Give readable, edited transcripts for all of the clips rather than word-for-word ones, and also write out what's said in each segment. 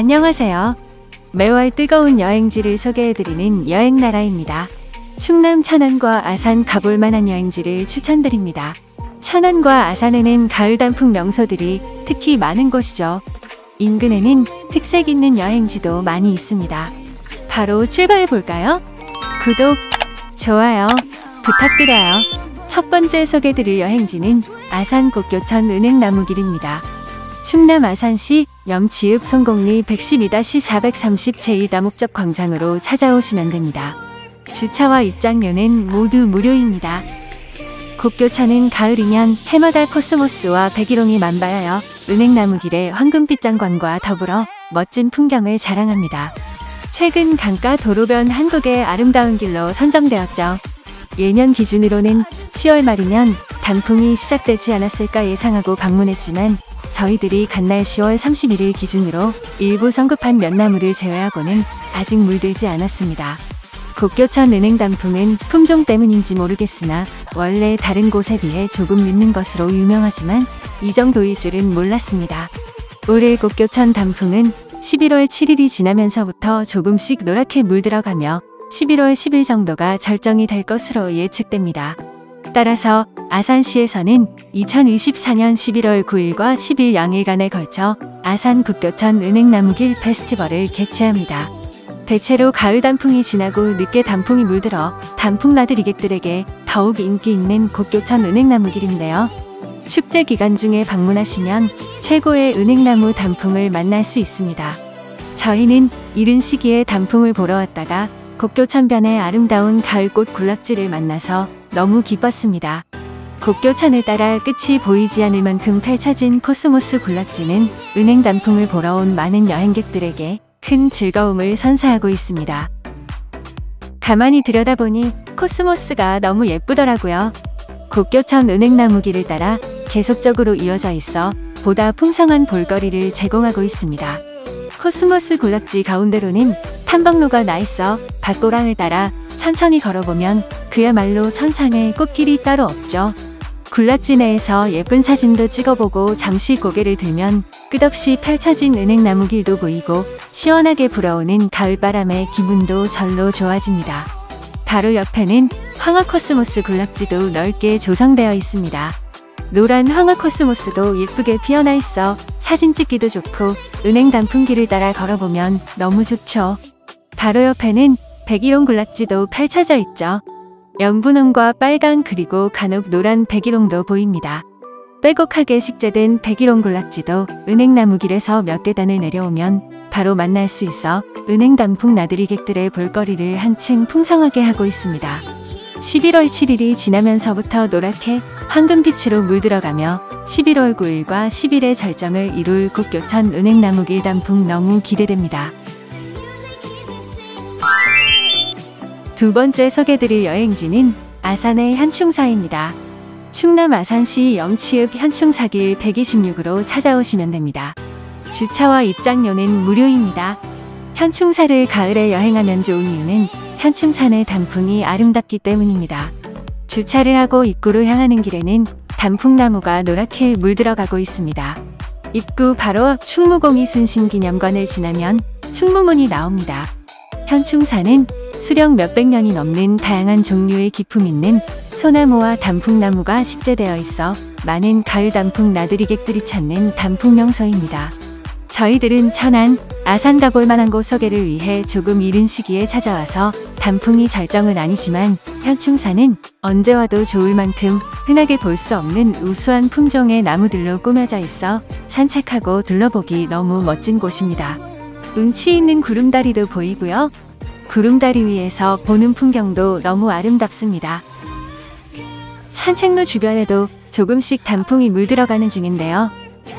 안녕하세요. 매월 뜨거운 여행지를 소개해드리는 여행나라입니다. 충남 천안과 아산 가볼 만한 여행지를 추천드립니다. 천안과 아산에는 가을 단풍 명소들이 특히 많은 곳이죠. 인근에는 특색 있는 여행지도 많이 있습니다. 바로 출발해 볼까요? 구독, 좋아요 부탁드려요. 첫 번째 소개드릴 여행지는 아산 곡교천 은행나무길입니다. 충남 아산시 염치읍 송곡리 112-430 제1다목적 광장으로 찾아오시면 됩니다. 주차와 입장료는 모두 무료입니다. 곡교천은 가을이면 해마다 코스모스와 백일홍이 만발하여 은행나무길의 황금빛 장관과 더불어 멋진 풍경을 자랑합니다. 최근 강가 도로변 한국의 아름다운 길로 선정되었죠. 예년 기준으로는 10월 말이면 단풍이 시작되지 않았을까 예상하고 방문했지만 저희들이 간날 10월 31일 기준으로 일부 성급한 몇 나무를 제외하고는 아직 물들지 않았습니다. 곡교천 은행단풍은 품종 때문인지 모르겠으나 원래 다른 곳에 비해 조금 늦는 것으로 유명하지만 이 정도일 줄은 몰랐습니다. 올해 곡교천 단풍은 11월 7일이 지나면서부터 조금씩 노랗게 물들어가며 11월 10일 정도가 절정이 될 것으로 예측됩니다. 따라서 아산시에서는 2024년 11월 9일과 10일 양일간에 걸쳐 아산 곡교천 은행나무길 페스티벌을 개최합니다. 대체로 가을 단풍이 지나고 늦게 단풍이 물들어 단풍 나들이객들에게 더욱 인기 있는 곡교천 은행나무길인데요. 축제 기간 중에 방문하시면 최고의 은행나무 단풍을 만날 수 있습니다. 저희는 이른 시기에 단풍을 보러 왔다가 곡교천변의 아름다운 가을꽃 군락지를 만나서 너무 기뻤습니다. 곡교천을 따라 끝이 보이지 않을 만큼 펼쳐진 코스모스 군락지는 은행 단풍을 보러 온 많은 여행객들에게 큰 즐거움을 선사하고 있습니다. 가만히 들여다보니 코스모스가 너무 예쁘더라고요. 곡교천 은행나무길을 따라 계속적으로 이어져 있어 보다 풍성한 볼거리를 제공하고 있습니다. 코스모스 군락지 가운데로는 탐방로가 나 있어 밭고랑을 따라 천천히 걸어보면 그야말로 천상의 꽃길이 따로 없죠. 군락지 내에서 예쁜 사진도 찍어보고 잠시 고개를 들면 끝없이 펼쳐진 은행나무길도 보이고 시원하게 불어오는 가을바람에 기분도 절로 좋아집니다. 바로 옆에는 황화코스모스 군락지도 넓게 조성되어 있습니다. 노란 황화코스모스도 예쁘게 피어나 있어 사진 찍기도 좋고 은행 단풍길을 따라 걸어보면 너무 좋죠. 바로 옆에는 백일홍 군락지도 펼쳐져 있죠. 연분홍과 빨강 그리고 간혹 노란 백일홍도 보입니다. 빼곡하게 식재된 백일홍 군락지도 은행나무길에서 몇 계단을 내려오면 바로 만날 수 있어 은행 단풍 나들이객들의 볼거리를 한층 풍성하게 하고 있습니다. 11월 7일이 지나면서부터 노랗게 황금빛으로 물들어가며 11월 9일과 10일의 절정을 이룰 곡교천 은행나무길 단풍 너무 기대됩니다. 두 번째 소개드릴 여행지는 아산의 현충사입니다. 충남 아산시 염치읍 현충사길 126으로 찾아오시면 됩니다. 주차와 입장료는 무료입니다. 현충사를 가을에 여행하면 좋은 이유는 현충산의 단풍이 아름답기 때문입니다. 주차를 하고 입구로 향하는 길에는 단풍나무가 노랗게 물들어가고 있습니다. 입구 바로 앞 충무공이 순신기념관을 지나면 충무문이 나옵니다. 현충사는 수령 몇백 년이 넘는 다양한 종류의 기품 있는 소나무와 단풍나무가 식재되어 있어 많은 가을 단풍 나들이객들이 찾는 단풍 명소입니다. 저희들은 천안, 아산 가볼 만한 곳 소개를 위해 조금 이른 시기에 찾아와서 단풍이 절정은 아니지만 현충사는 언제 와도 좋을 만큼 흔하게 볼 수 없는 우수한 품종의 나무들로 꾸며져 있어 산책하고 둘러보기 너무 멋진 곳입니다. 운치 있는 구름다리도 보이고요. 구름다리 위에서 보는 풍경도 너무 아름답습니다. 산책로 주변에도 조금씩 단풍이 물들어가는 중인데요.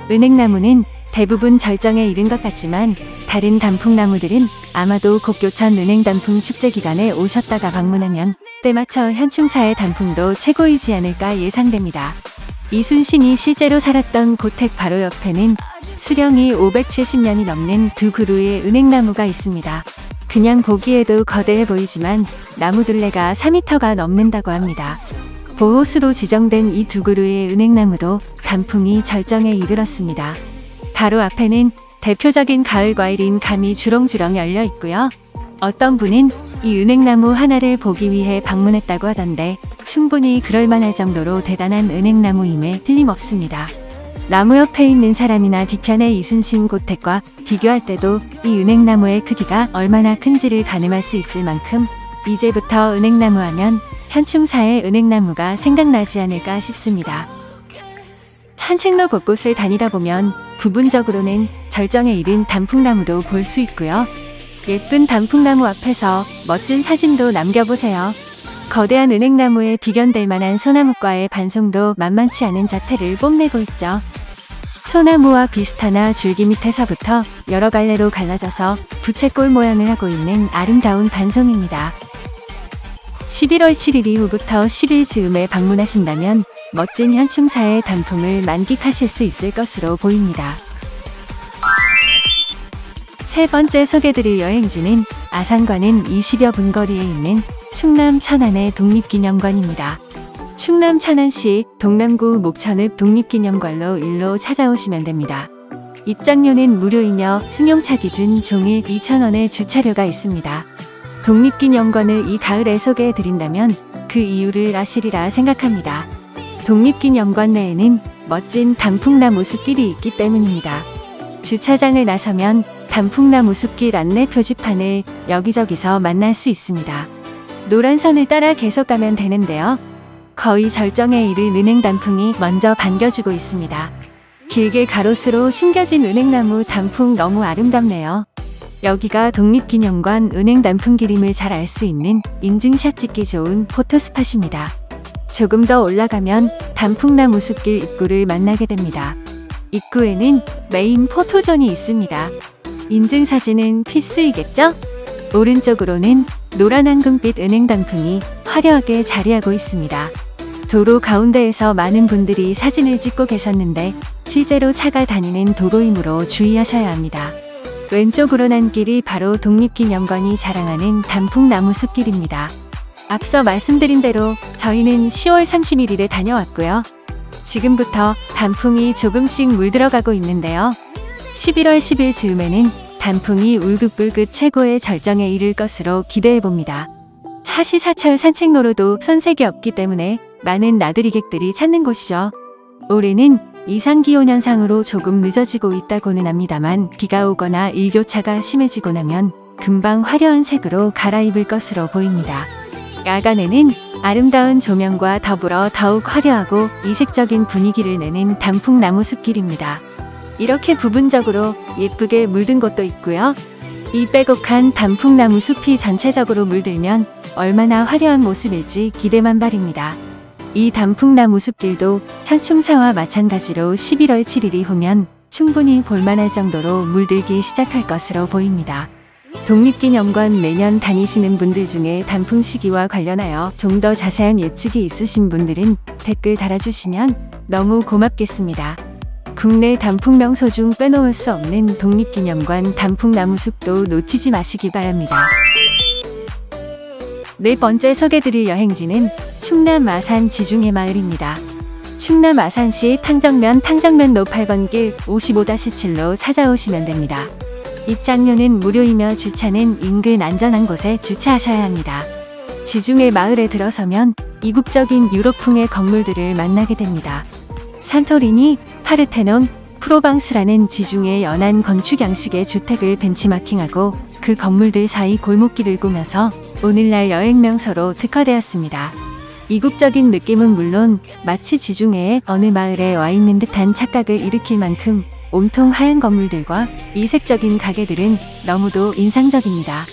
은행나무는 대부분 절정에 이른 것 같지만 다른 단풍나무들은 아마도 곡교천 은행단풍 축제 기간에 오셨다가 방문하면 때맞춰 현충사의 단풍도 최고이지 않을까 예상됩니다. 이순신이 실제로 살았던 고택 바로 옆에는 수령이 570년이 넘는 두 그루의 은행나무가 있습니다. 그냥 보기에도 거대해 보이지만 나무 둘레가 4m가 넘는다고 합니다. 보호수로 지정된 이 두 그루의 은행나무도 단풍이 절정에 이르렀습니다. 바로 앞에는 대표적인 가을 과일인 감이 주렁주렁 열려 있고요. 어떤 분은 이 은행나무 하나를 보기 위해 방문했다고 하던데 충분히 그럴만할 정도로 대단한 은행나무임에 틀림없습니다. 나무 옆에 있는 사람이나 뒤편의 이순신 고택과 비교할 때도 이 은행나무의 크기가 얼마나 큰지를 가늠할 수 있을 만큼 이제부터 은행나무 하면 현충사의 은행나무가 생각나지 않을까 싶습니다. 산책로 곳곳을 다니다 보면 부분적으로는 절정에 이른 단풍나무도 볼 수 있고요. 예쁜 단풍나무 앞에서 멋진 사진도 남겨보세요. 거대한 은행나무에 비견될 만한 소나무과의 반송도 만만치 않은 자태를 뽐내고 있죠. 소나무와 비슷하나 줄기 밑에서부터 여러 갈래로 갈라져서 부채꼴 모양을 하고 있는 아름다운 반송입니다. 11월 7일 이후부터 10일 즈음에 방문하신다면 멋진 현충사의 단풍을 만끽하실 수 있을 것으로 보입니다. 세 번째 소개드릴 여행지는 아산과는 20여 분 거리에 있는 충남 천안의 독립기념관입니다. 충남 천안시 동남구 목천읍 독립기념관로 일로 찾아오시면 됩니다. 입장료는 무료이며 승용차 기준 종일 2,000원의 주차료가 있습니다. 독립기념관을 이 가을에 소개해드린다면 그 이유를 아시리라 생각합니다. 독립기념관 내에는 멋진 단풍나무 숲길이 있기 때문입니다. 주차장을 나서면 단풍나무 숲길 안내 표지판을 여기저기서 만날 수 있습니다. 노란 선을 따라 계속 가면 되는데요. 거의 절정에 이른 은행단풍이 먼저 반겨주고 있습니다. 길게 가로수로 심겨진 은행나무 단풍 너무 아름답네요. 여기가 독립기념관 은행단풍길임을 잘 알 수 있는 인증샷 찍기 좋은 포토스팟입니다. 조금 더 올라가면 단풍나무 숲길 입구를 만나게 됩니다. 입구에는 메인 포토존이 있습니다. 인증사진은 필수이겠죠? 오른쪽으로는 노란 황금빛 은행단풍이 화려하게 자리하고 있습니다. 도로 가운데에서 많은 분들이 사진을 찍고 계셨는데 실제로 차가 다니는 도로이므로 주의하셔야 합니다. 왼쪽으로 난 길이 바로 독립기념관이 자랑하는 단풍나무 숲길입니다. 앞서 말씀드린 대로 저희는 10월 31일에 다녀왔고요. 지금부터 단풍이 조금씩 물들어가고 있는데요. 11월 10일 즈음에는 단풍이 울긋불긋 최고의 절정에 이를 것으로 기대해봅니다. 사시사철 산책로로도 손색이 없기 때문에 많은 나들이객들이 찾는 곳이죠. 올해는 이상기온 현상으로 조금 늦어지고 있다고는 합니다만 비가 오거나 일교차가 심해지고 나면 금방 화려한 색으로 갈아입을 것으로 보입니다. 야간에는 아름다운 조명과 더불어 더욱 화려하고 이색적인 분위기를 내는 단풍나무 숲길입니다. 이렇게 부분적으로 예쁘게 물든 곳도 있고요. 이 빼곡한 단풍나무 숲이 전체적으로 물들면 얼마나 화려한 모습일지 기대만 바립니다. 이 단풍나무 숲길도 현충사와 마찬가지로 11월 7일 이후면 충분히 볼만할 정도로 물들기 시작할 것으로 보입니다. 독립기념관 매년 다니시는 분들 중에 단풍 시기와 관련하여 좀 더 자세한 예측이 있으신 분들은 댓글 달아주시면 너무 고맙겠습니다. 국내 단풍 명소 중 빼놓을 수 없는 독립기념관 단풍나무 숲도 놓치지 마시기 바랍니다. 네 번째 소개드릴 여행지는 충남 아산 지중해 마을입니다. 충남 아산시 탕정면로 8번길 55-7로 찾아오시면 됩니다. 입장료는 무료이며 주차는 인근 안전한 곳에 주차하셔야 합니다. 지중해 마을에 들어서면 이국적인 유럽풍의 건물들을 만나게 됩니다. 산토리니, 파르테논, 프로방스라는 지중해 연안 건축 양식의 주택을 벤치마킹하고 그 건물들 사이 골목길을 꾸며서 오늘날 여행 명소로 특화되었습니다. 이국적인 느낌은 물론 마치 지중해의 어느 마을에 와 있는 듯한 착각을 일으킬 만큼 온통 하얀 건물들과 이색적인 가게들은 너무도 인상적입니다.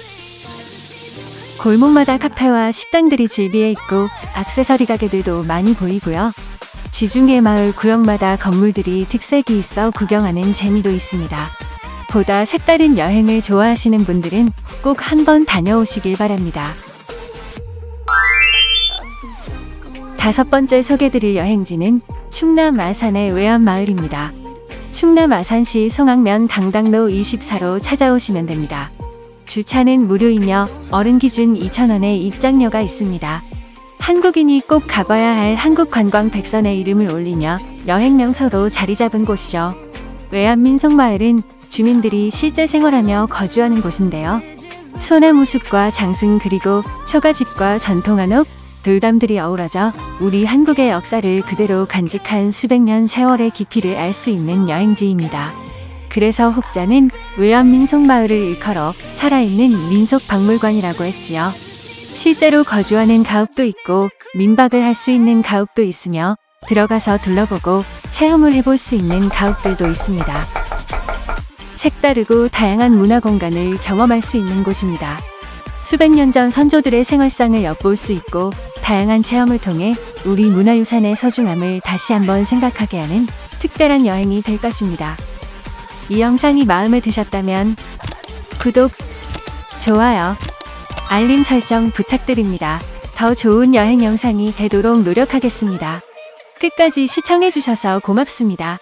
골목마다 카페와 식당들이 즐비해 있고 액세서리 가게들도 많이 보이고요. 지중해 마을 구역마다 건물들이 특색이 있어 구경하는 재미도 있습니다. 보다 색다른 여행을 좋아하시는 분들은 꼭 한번 다녀오시길 바랍니다. 다섯 번째 소개드릴 여행지는 충남 아산의 외암마을입니다. 충남 아산시 송악면 강당로 24로 찾아오시면 됩니다. 주차는 무료이며 어른 기준 2,000원의 입장료가 있습니다. 한국인이 꼭 가봐야 할 한국관광 100선의 이름을 올리며 여행 명소로 자리 잡은 곳이죠. 외암민속마을은 주민들이 실제 생활하며 거주하는 곳인데요. 소나무 숲과 장승 그리고 초가집과 전통 한옥, 돌담들이 어우러져 우리 한국의 역사를 그대로 간직한 수백 년 세월의 깊이를 알 수 있는 여행지입니다. 그래서 혹자는 외암민속마을을 일컬어 살아있는 민속박물관이라고 했지요. 실제로 거주하는 가옥도 있고 민박을 할 수 있는 가옥도 있으며 들어가서 둘러보고 체험을 해볼 수 있는 가옥들도 있습니다. 색다르고 다양한 문화 공간을 경험할 수 있는 곳입니다. 수백 년 전 선조들의 생활상을 엿볼 수 있고 다양한 체험을 통해 우리 문화유산의 소중함을 다시 한번 생각하게 하는 특별한 여행이 될 것입니다. 이 영상이 마음에 드셨다면 구독, 좋아요, 알림 설정 부탁드립니다. 더 좋은 여행 영상이 되도록 노력하겠습니다. 끝까지 시청해주셔서 고맙습니다.